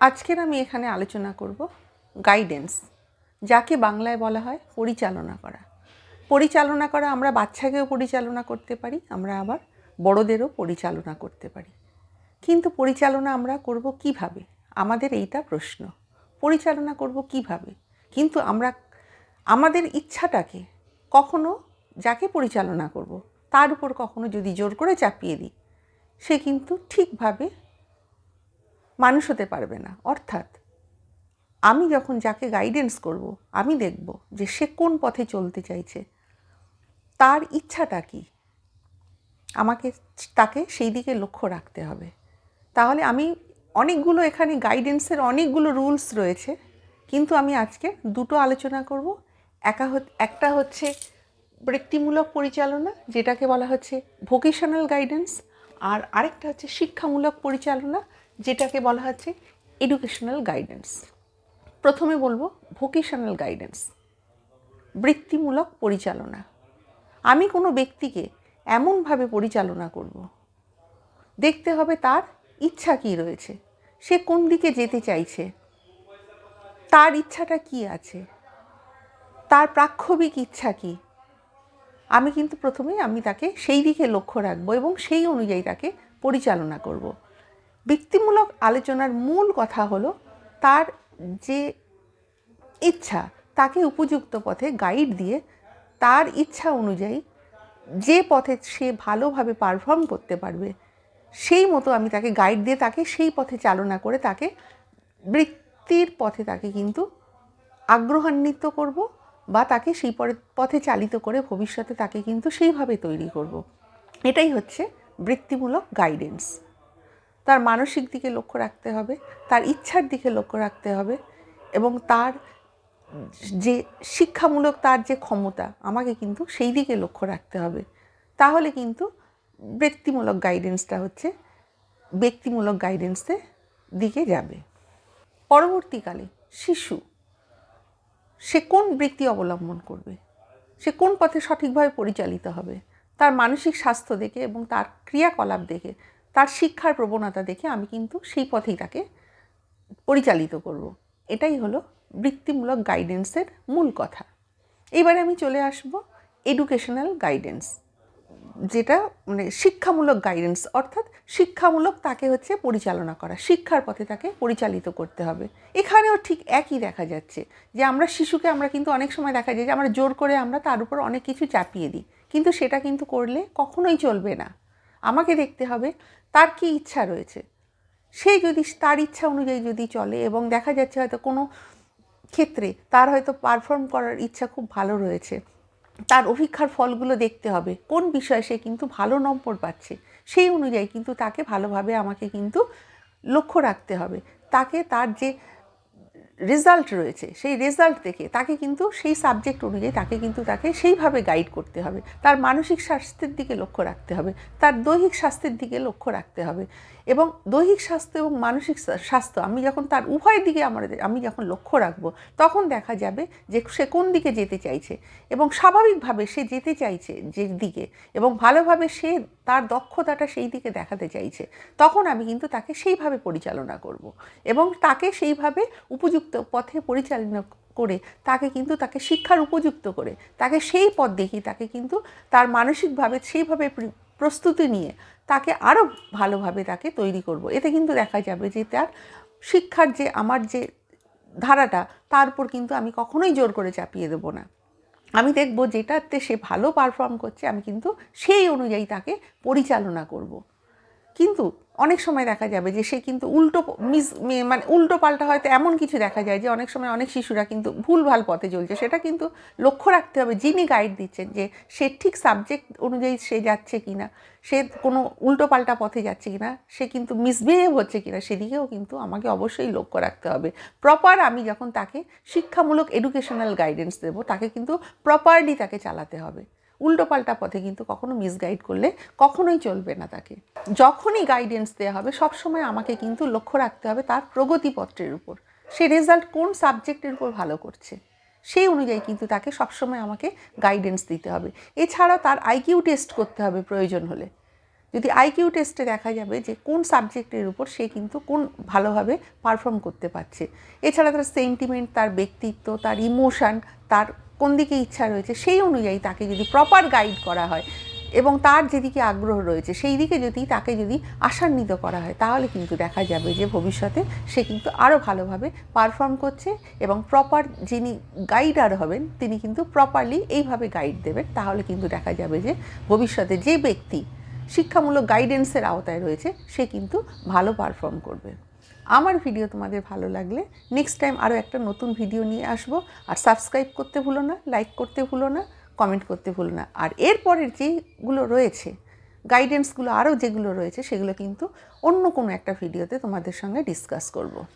আজকের আমি এখানে আলোচনা করব গাইডেন্স, যাকে বাংলায় বলা হয় পরিচালনা করা। পরিচালনা করা আমরা বাচ্চাকেও পরিচালনা করতে পারি, আমরা আবার বড়দেরও পরিচালনা করতে পারি। কিন্তু পরিচালনা আমরা করব কিভাবে? আমাদের এইটা প্রশ্ন। পরিচালনা করব কিভাবে? কিন্তু আমরা আমাদের ইচ্ছাটাকে কখনো যাকে পরিচালনা করব তার উপর কখনো যদি জোর করে চাপিয়ে দিই, সে কিন্তু ঠিকভাবে মানুষ হতে পারবে না। অর্থাৎ আমি যখন যাকে গাইডেন্স করব, আমি দেখব যে সে কোন পথে চলতে চাইছে, তার ইচ্ছাটা কী, আমাকে তাকে সেই দিকে লক্ষ্য রাখতে হবে। তাহলে আমি অনেকগুলো এখানে গাইডেন্সের অনেকগুলো রুলস রয়েছে, কিন্তু আমি আজকে দুটো আলোচনা করব। একটা হচ্ছে বৃত্তিমূলক পরিচালনা, যেটাকে বলা হচ্ছে ভোকেশনাল গাইডেন্স, আর আরেকটা হচ্ছে শিক্ষামূলক পরিচালনা, যেটাকে বলা হচ্ছে এডুকেশনাল গাইডেন্স। প্রথমে বলবো ভোকেশনাল গাইডেন্স, বৃত্তিমূলক পরিচালনা। আমি কোনো ব্যক্তিকে এমনভাবে পরিচালনা করব, দেখতে হবে তার ইচ্ছা কী রয়েছে, সে কোন দিকে যেতে চাইছে, তার ইচ্ছাটা কি আছে, তার প্রাক্ষবিক ইচ্ছা কী। আমি কিন্তু প্রথমেই তাকে সেই দিকে লক্ষ্য রাখবো এবং সেই অনুযায়ী তাকে পরিচালনা করব। বৃত্তিমূলক আলোচনার মূল কথা হলো তার যে ইচ্ছা, তাকে উপযুক্ত পথে গাইড দিয়ে তার ইচ্ছা অনুযায়ী যে পথে সে ভালোভাবে পারফর্ম করতে পারবে, সেই মতো আমি তাকে গাইড দিয়ে তাকে সেই পথে চালনা করে তাকে বৃত্তির পথে তাকে কিন্তু আগ্রহান্বিত করব, বা তাকে সেই পথে চালিত করে ভবিষ্যতে তাকে কিন্তু সেইভাবে তৈরি করব। এটাই হচ্ছে বৃত্তিমূলক গাইডেন্স। তার মানসিক দিকে লক্ষ্য রাখতে হবে, তার ইচ্ছার দিকে লক্ষ্য রাখতে হবে, এবং তার যে শিক্ষামূলক তার যে ক্ষমতা, আমাকে কিন্তু সেই দিকে লক্ষ্য রাখতে হবে। তাহলে কিন্তু বৃত্তিমূলক গাইডেন্সটা হচ্ছে ব্যক্তিমূলক গাইডেন্সের দিকে যাবে। পরবর্তীকালে শিশু সে কোন বৃত্তি অবলম্বন করবে, সে কোন পথে সঠিকভাবে পরিচালিত হবে, তার মানসিক স্বাস্থ্য দেখে এবং তার ক্রিয়াকলাপ দেখে, তার শিক্ষার প্রবণতা দেখে আমি কিন্তু সেই পথেই তাকে পরিচালিত করব। এটাই হলো বৃত্তিমূলক গাইডেন্সের মূল কথা। এবারে আমি চলে আসব এডুকেশনাল গাইডেন্স, যেটা মানে শিক্ষামূলক গাইডেন্স, অর্থাৎ শিক্ষামূলক তাকে হচ্ছে পরিচালনা করা, শিক্ষার পথে তাকে পরিচালিত করতে হবে। এখানেও ঠিক একই দেখা যাচ্ছে যে আমরা শিশুকে কিন্তু অনেক সময় দেখা যায় যে আমরা জোর করে আমরা তার উপর অনেক কিছু চাপিয়ে দিই, কিন্তু সেটা কিন্তু করলে কখনোই চলবে না। আমাকে দেখতে হবে তার কী ইচ্ছা রয়েছে, সেই যদি তার ইচ্ছা অনুযায়ী যদি চলে, এবং দেখা যাচ্ছে হয়তো কোনো ক্ষেত্রে তার হয়তো পারফর্ম করার ইচ্ছা খুব ভালো রয়েছে, তার অভিজ্ঞার ফলগুলো দেখতে হবে, কোন বিষয়ে সে কিন্তু ভালো নম্বর পাচ্ছে, সেই অনুযায়ী কিন্তু তাকে ভালোভাবে আমাকে কিন্তু লক্ষ্য রাখতে হবে। তাকে তার যে রেজাল্ট রয়েছে সেই রেজাল্ট দেখে তাকে কিন্তু সেই সাবজেক্ট অনুযায়ী তাকে সেইভাবে গাইড করতে হবে। তার মানসিক স্বাস্থ্যের দিকে লক্ষ্য রাখতে হবে, তার দৈহিক স্বাস্থ্যের দিকে লক্ষ্য রাখতে হবে, এবং দৈহিক স্বাস্থ্য এবং মানসিক স্বাস্থ্য আমি যখন তার উভয় দিকে আমি যখন লক্ষ্য রাখবো, তখন দেখা যাবে যে সে কোন দিকে যেতে চাইছে, এবং স্বাভাবিকভাবে সে যেতে চাইছে যে দিকে, এবং ভালোভাবে সে তার দক্ষতাটা সেই দিকে দেখাতে চাইছে, তখন আমি কিন্তু তাকে সেইভাবে পরিচালনা করব, এবং তাকে সেইভাবে উপযুক্ত পথে পরিচালনা করে তাকে শিক্ষার উপযুক্ত করে তাকে সেই পথ দেখিয়ে তাকে কিন্তু তার মানসিকভাবে সেইভাবে প্রস্তুতি নিয়ে তাকে আরও ভালোভাবে তাকে তৈরি করব। এতে কিন্তু দেখা যাবে যে তার শিক্ষার যে আমার যে ধারাটা, তার উপর কিন্তু আমি কখনোই জোর করে চাপিয়ে দেবো না। আমি দেখব যেটাতে সে ভালো পারফর্ম করছে, আমি কিন্তু সেই অনুযায়ী তাকে পরিচালনা করব। কিন্তু অনেক সময় দেখা যাবে যে সে কিন্তু উল্টো পাল্টা, হয়তো এমন কিছু দেখা যায় যে অনেক সময় অনেক শিশুরা কিন্তু ভুলভাল পথে চলছে। সেটা কিন্তু লক্ষ্য রাখতে হবে যিনি গাইড দিচ্ছেন, যে সে ঠিক সাবজেক্ট অনুযায়ী সে যাচ্ছে কিনা, সে কোনো উল্টো পাল্টা পথে যাচ্ছে কিনা, সে কিন্তু মিসবিহেভ হচ্ছে কিনা, সেদিকেও কিন্তু আমাকে অবশ্যই লক্ষ্য রাখতে হবে। প্রপার আমি যখন তাকে শিক্ষামূলক এডুকেশনাল গাইডেন্স দেবো, তাকে কিন্তু প্রপারলি তাকে চালাতে হবে। উল্টোপাল্টা পথে কিন্তু কখনো মিসগাইড করলে কখনোই চলবে না। তাকে যখনই গাইডেন্স দেওয়া হবে, সবসময় আমাকে কিন্তু লক্ষ্য রাখতে হবে তার প্রগতিপত্রের উপর, সে রেজাল্ট কোন সাবজেক্টের উপর ভালো করছে, সেই অনুযায়ী কিন্তু তাকে সবসময় আমাকে গাইডেন্স দিতে হবে। এছাড়াও তার আইকিউ টেস্ট করতে হবে প্রয়োজন হলে, যদি আইকিউ টেস্টে দেখা যাবে যে কোন সাবজেক্টের উপর সে কিন্তু কোন ভালোভাবে পারফর্ম করতে পারছে। এছাড়া তার সেন্টিমেন্ট, তার ব্যক্তিত্ব, তার ইমোশান, তার কোন দিকে ইচ্ছা রয়েছে সেই অনুযায়ী তাকে যদি প্রপার গাইড করা হয় এবং তার যেদিকে আগ্রহ রয়েছে সেই দিকে যদি তাকে যদি আশান্বিত করা হয়, তাহলে কিন্তু দেখা যাবে যে ভবিষ্যতে সে কিন্তু আরও ভালোভাবে পারফর্ম করছে এবং প্রপার যিনি গাইডার হবেন তিনি কিন্তু প্রপারলি এইভাবে গাইড দেবেন। তাহলে কিন্তু দেখা যাবে যে ভবিষ্যতে যে ব্যক্তি শিক্ষামূলক গাইডেন্সের আওতায় রয়েছে সে কিন্তু ভালো পারফর্ম করবে। আমার ভিডিও তোমাদের ভালো লাগলে নেক্সট টাইম আরও একটা নতুন ভিডিও নিয়ে আসবো। আর সাবস্ক্রাইব করতে ভুলো না, লাইক করতে ভুলো না, কমেন্ট করতে ভুলো না। আর এরপরের যেগুলো রয়েছে গাইডেন্সগুলো, আরও যেগুলো রয়েছে সেগুলো কিন্তু অন্য কোনো একটা ভিডিওতে তোমাদের সঙ্গে ডিসকাস করব।